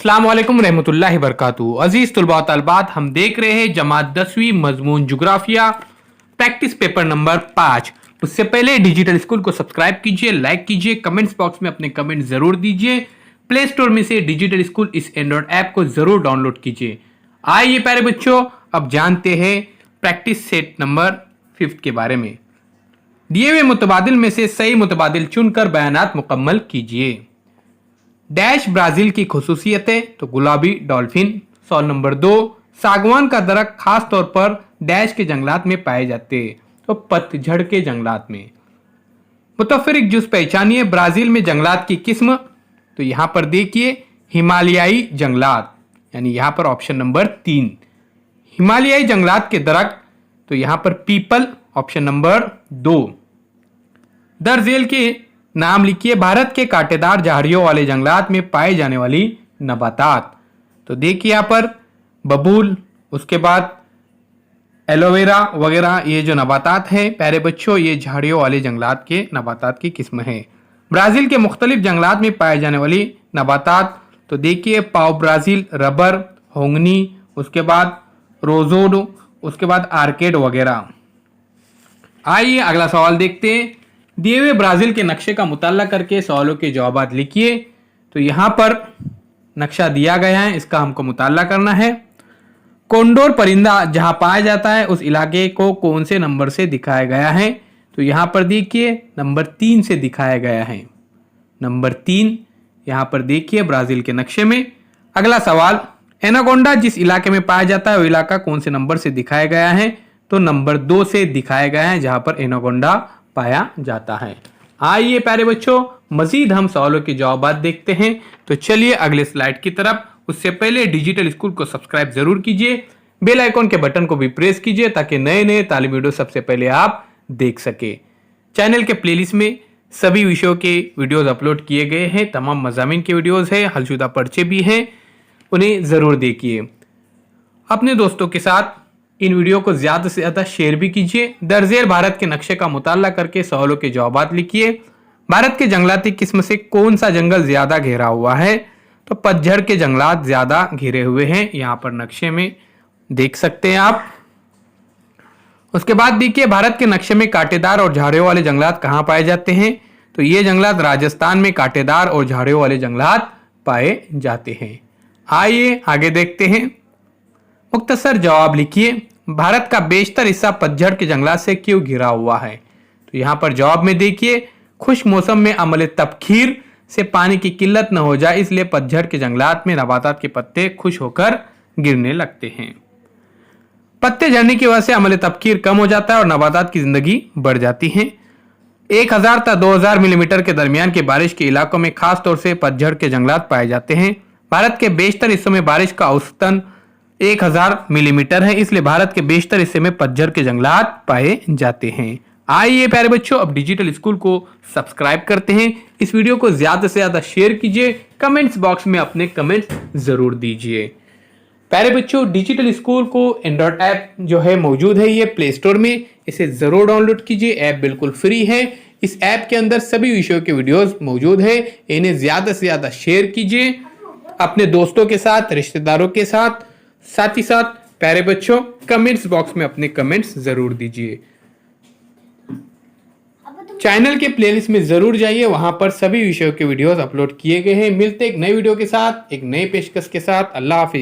अस्सलाम वालेकुम रहमतुल्लाहि बरकातहू। अजीज तुलबा तलबात, हम देख रहे हैं जमात 10वीं मजमून जुग्राफिया प्रैक्टिस पेपर नंबर 5। उससे पहले डिजिटल स्कूल को सब्सक्राइब कीजिए, लाइक कीजिए, कमेंट्स बॉक्स में अपने कमेंट जरूर दीजिए। प्ले स्टोर में से डिजिटल स्कूल इस एंड्रॉइड ऐप को जरूर डाउनलोड कीजिए। आइए प्यारे बच्चों, अब जानते हैं प्रैक्टिस सेट नंबर 5 के बारे में। दिए हुए मुतबादिल में से सही मुतबादिल चुनकर बयानात मुकम्मल कीजिए। डैश ब्राजील की खुसूसियतें, तो गुलाबी डॉल्फिन। सवाल नंबर 2, सागवान का दरख्त खास तौर पर डैश के जंगलात में पाए जाते हैं, तो पतझड़ के जंगलात में। मुतफरिक जुज पहचानिए, ब्राजील में जंगलात की किस्म, तो यहां पर देखिए हिमालयाई जंगलात, यानी यहां पर ऑप्शन नंबर 3 हिमालयाई जंगलात के दरख्त, तो यहां पर पीपल, ऑप्शन नंबर 2। दरजेल के नाम लिखिए, भारत के कांटेदार झाड़ियों वाले जंगलात में पाए जाने वाली नबातात, तो देखिए यहां पर बबूल, उसके बाद एलोवेरा वगैरह, ये जो नबातात हैं प्यारे बच्चों, ये झाड़ियों वाले जंगलात के नबातात की किस्म है। ब्राजील के मुख्तलिफ जंगलात में पाए जाने वाली नबातात, तो देखिए पाव ब्राजील, रबर, होंगनी, उसके बाद रोजोडो, उसके बाद आर्केड वगैरह। आइए अगला सवाल देखते हैं। दिए हुए ब्राजील के नक्शे का मुताला करके सवालों के जवाब लिखिए। तो यहां पर नक्शा दिया गया है, इसका हमको मुताला करना है। कोंडोर परिंदा जहां पाया जाता है उस इलाके को कौन से नंबर से दिखाया गया है, तो यहां पर देखिए नंबर 3 से दिखाया गया है। नंबर 3 यहां पर देखिए ब्राजील के नक्शे में। अगला सवाल, एनाकोंडा जिस इलाके में पाया जाता है वो इलाका कौन से नंबर से दिखाया गया है, तो नंबर 2 से दिखाया गया है, जहां पर एनाकोंडा पाया जाता है। आइए प्यारे बच्चों, मजीद हम सवालों के जवाब देखते हैं। तो चलिए अगले स्लाइड की तरफ। उससे पहले डिजिटल स्कूल को सब्सक्राइब जरूर कीजिए, बेल आइकॉन के बटन को भी प्रेस कीजिए ताकि नए नए तालीमी वीडियो सबसे पहले आप देख सके। चैनल के प्लेलिस्ट में सभी विषयों के वीडियोस अपलोड किए गए हैं, तमाम मज़ामीन के वीडियोस हैं, हलशुदा पर्चे भी हैं, उन्हें ज़रूर देखिए। अपने दोस्तों के साथ इन वीडियो को ज़्यादा से ज़्यादा शेयर भी कीजिए। दरजेल भारत के नक्शे का मुताला करके सवालों के जवाब लिखिए। भारत के जंगलाती किस्म से कौन सा जंगल ज़्यादा घेरा हुआ है, तो पतझड़ के जंगलात ज़्यादा घिरे हुए हैं, यहाँ पर नक्शे में देख सकते हैं आप। उसके बाद देखिए भारत के नक्शे में कांटेदार और झाड़ियों वाले जंगलात कहाँ पाए जाते हैं, तो ये जंगलात राजस्थान में कांटेदार और झाड़ियों वाले जंगलात पाए जाते हैं। आइए आगे देखते हैं। मुख्तसर जवाब लिखिए, भारत का बेशतर हिस्सा पतझड़ के जंगलात से क्यों घिरा हुआ है, तो यहाँ पर जवाब में देखिए खुश्क मौसम में अमल तबखीर से पानी की किल्लत न हो जाए, इसलिए पतझड़ के जंगलात में नबातात के पत्ते खुश होकर गिरने लगते हैं। पत्ते झड़ने की वजह से अमल तबखीर कम हो जाता है और नबातात की जिंदगी बढ़ जाती है। 1000 तक 2000 मिलीमीटर के दरमियान की बारिश के इलाकों में खास तौर से पतझड़ के जंगलात पाए जाते हैं। भारत के बेशतर हिस्सों में बारिश का औसतन 1000 मिलीमीटर है, इसलिए भारत के बेशतर हिस्से में पतझड़ के जंगलात पाए जाते हैं। आइए प्यारे बच्चों, अब डिजिटल स्कूल को सब्सक्राइब करते हैं। इस वीडियो को ज्यादा से ज्यादा शेयर कीजिए, कमेंट्स बॉक्स में अपने कमेंट्स जरूर दीजिए। प्यारे बच्चों, डिजिटल स्कूल को एंड्रॉइड ऐप जो है मौजूद है ये प्ले स्टोर में, इसे जरूर डाउनलोड कीजिए। ऐप बिल्कुल फ्री है। इस ऐप के अंदर सभी विषयों के वीडियोस मौजूद है, इन्हें ज्यादा से ज्यादा शेयर कीजिए अपने दोस्तों के साथ, रिश्तेदारों के साथ। साथ ही साथ प्यारे बच्चों, कमेंट्स बॉक्स में अपने कमेंट्स जरूर दीजिए। चैनल के प्लेलिस्ट में जरूर जाइए, वहां पर सभी विषयों के वीडियोस अपलोड किए गए हैं। मिलते एक नए वीडियो के साथ, एक नए पेशकश के साथ। अल्लाह हाफिज।